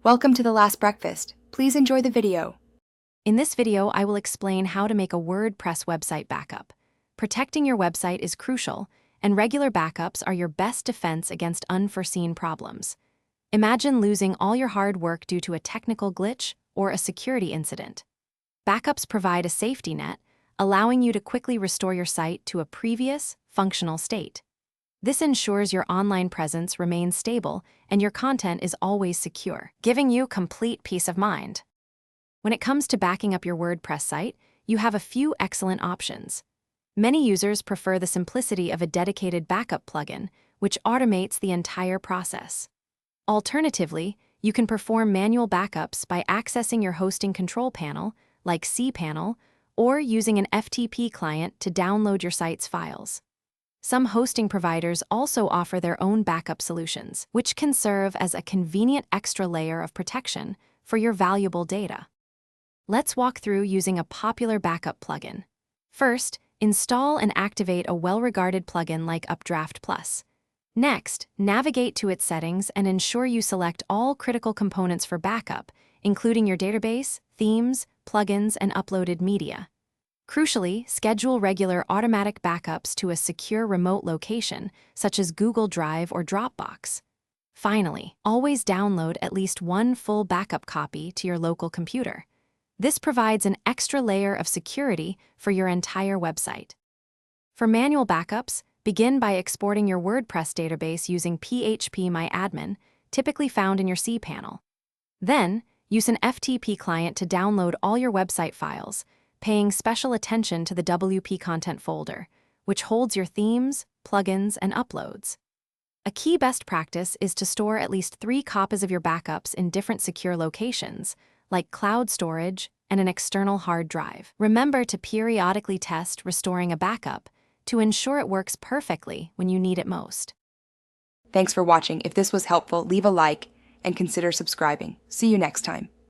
Welcome to The Last Breakfast. Please enjoy the video. In this video, I will explain how to make a WordPress website backup. Protecting your website is crucial, and regular backups are your best defense against unforeseen problems. Imagine losing all your hard work due to a technical glitch or a security incident. Backups provide a safety net, allowing you to quickly restore your site to a previous, functional state. This ensures your online presence remains stable and your content is always secure, giving you complete peace of mind. When it comes to backing up your WordPress site, you have a few excellent options. Many users prefer the simplicity of a dedicated backup plugin, which automates the entire process. Alternatively, you can perform manual backups by accessing your hosting control panel, like cPanel, or using an FTP client to download your site's files. Some hosting providers also offer their own backup solutions, which can serve as a convenient extra layer of protection for your valuable data. Let's walk through using a popular backup plugin. First, install and activate a well-regarded plugin like Updraft Plus. Next, navigate to its settings and ensure you select all critical components for backup, including your database, themes, plugins, and uploaded media. Crucially, schedule regular automatic backups to a secure remote location, such as Google Drive or Dropbox. Finally, always download at least one full backup copy to your local computer. This provides an extra layer of security for your entire website. For manual backups, begin by exporting your WordPress database using phpMyAdmin, typically found in your cPanel. Then, use an FTP client to download all your website files, paying special attention to the WP content folder, which holds your themes, plugins, and uploads. A key best practice is to store at least 3 copies of your backups in different secure locations, like cloud storage and an external hard drive. Remember to periodically test restoring a backup to ensure it works perfectly when you need it most. Thanks for watching. If this was helpful, leave a like and consider subscribing. See you next time.